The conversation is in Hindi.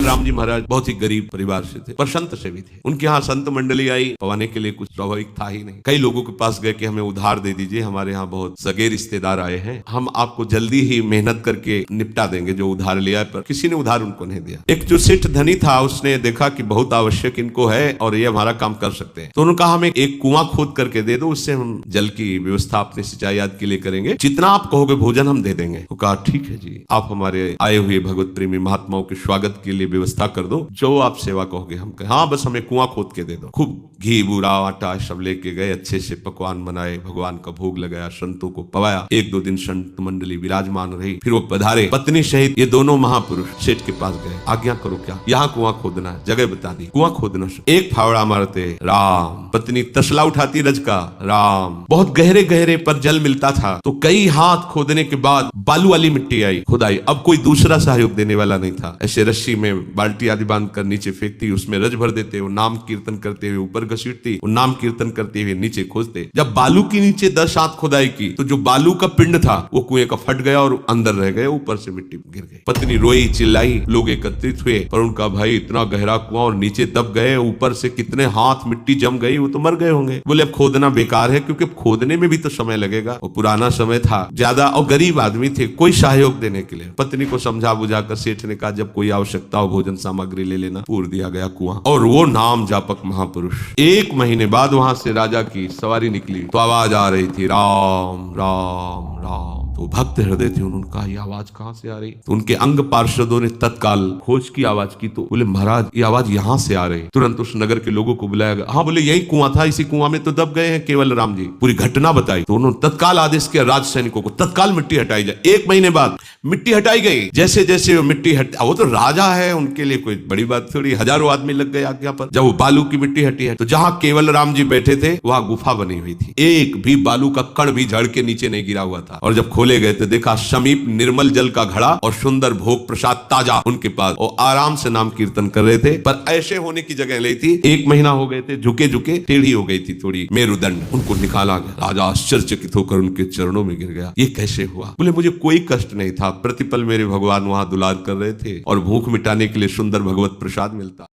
राम जी महाराज बहुत ही गरीब परिवार से थे, पर संत से भी थे। उनके यहाँ संत मंडली आई, पवाने के लिए कुछ स्वाभाविक था ही नहीं। कई लोगों के पास गए कि हमें उधार दे दीजिए, हमारे यहाँ बहुत सगे रिश्तेदार आए हैं, हम आपको जल्दी ही मेहनत करके निपटा देंगे जो उधार लिया है। पर किसी ने उधार उनको नहीं दिया। एक जो सेठ धनी था, उसने देखा कि बहुत आवश्यक इनको है और ये हमारा काम कर सकते हैं, तो उन्होंने कहा हमें एक कुआं खोद करके दे दो, उससे हम जल की व्यवस्था अपने सिंचाई आदि के लिए करेंगे, जितना आप कहोगे भोजन हम दे देंगे। तो कहा ठीक है जी, आप हमारे आए हुए भगवत प्रेमी महात्माओं के स्वागत के लिए व्यवस्था कर दो, जो आप सेवा कहोगे हम कहें। हाँ, बस हमें कुआं खोद के दे दो। खूब घी बूरा आटा सब लेके गए, अच्छे से पकवान बनाए, भगवान का भोग लगाया, संतों को पवाया। एक दो दिन संत मंडली विराजमान रही, फिर वो पधारे, पत्नी सहित ये दोनों महापुरुष सेठ के पास गए। आज्ञा करो, क्या यहाँ कुआं खोदना है? जगह बता दी। कुआं खोदना, एक फावड़ा मारते राम, पत्नी तसला उठाती रज का राम। बहुत गहरे गहरे पर जल मिलता था, तो कई हाथ खोदने के बाद बालू वाली मिट्टी आई, खुदाई। अब कोई दूसरा सहयोग देने वाला नहीं था। ऐसे रस्सी में बाल्टी आदि बांध कर नीचे फेंकती, उसमें रज भर देते, वो नाम कीर्तन करते हुए ऊपर घसीटती, वो नाम कीर्तन करते हुए नीचे खोदते। जब बालू के नीचे 10 हाथ खुदाई की, तो जो बालू का पिंड था वो कुएं का फट गया और अंदर रह गए, ऊपर से मिट्टी गिर गई। पत्नी रोई चिल्लाई, लोग एकत्रित हुए, पर उनका भाई इतना गहरा कुआं और नीचे दब गए, ऊपर से कितने हाथ मिट्टी जम गई, वो तो मर गए होंगे। बोले अब खोदना बेकार है, क्योंकि खोदने में भी तो समय लगेगा। वो पुराना समय था ज्यादा और गरीब आदमी थे, कोई सहयोग देने के लिए। पत्नी को समझा बुझाकर सेठ ने कहा जब कोई आवश्यकता हो भोजन सामग्री ले लेना। पूर दिया गया कुआं, और वो नाम जापक महापुरुष। 1 महीने बाद वहां से राजा की सवारी निकली, तो आवाज आ रही थी राम राम राम। तो भक्त हृदय थे, उन्होंने कहा ये आवाज कहां से आ रही? तो उनके अंग पार्षदों ने तत्काल खोज की आवाज की, तो बोले महाराज ये आवाज यहाँ से आ रही। तुरंत उस नगर के लोगों को बुलाया गया। हाँ, बोले यही कुआं था, इसी कुआं में तो दब गए हैं केवल राम जी। पूरी घटना बताई, तो उन्होंने तत्काल आदेश किया राज सैनिकों को तत्काल मिट्टी हटाई जाए। 1 महीने बाद मिट्टी हटाई गई। जैसे जैसे वो मिट्टी वो तो राजा है, उनके लिए कोई बड़ी बात थोड़ी, हजारों आदमी लग गए आज्ञा पर। जब वो बालू की मिट्टी हटी है, तो जहां केवल राम जी बैठे थे वहां गुफा बनी हुई थी, एक भी बालू का कण भी झड़ के नीचे नहीं गिरा हुआ था। और जब खोले गए तो देखा समीप निर्मल जल का घड़ा और सुंदर भोग प्रसाद ताजा उनके पास, और आराम से नाम कीर्तन कर रहे थे। पर ऐसे होने की जगह नहीं थी। 1 महीना हो गए थे, झुके झुके टेढ़ी हो गई थी थोड़ी मेरुदंड। उनको निकाला गया। राजा आश्चर्यचकित होकर उनके चरणों में गिर गया। ये कैसे हुआ? बोले मुझे कोई कष्ट नहीं था, प्रतिपल मेरे भगवान वहां दुलार कर रहे थे और भूख मिटाने के लिए सुंदर भगवत प्रसाद मिलता।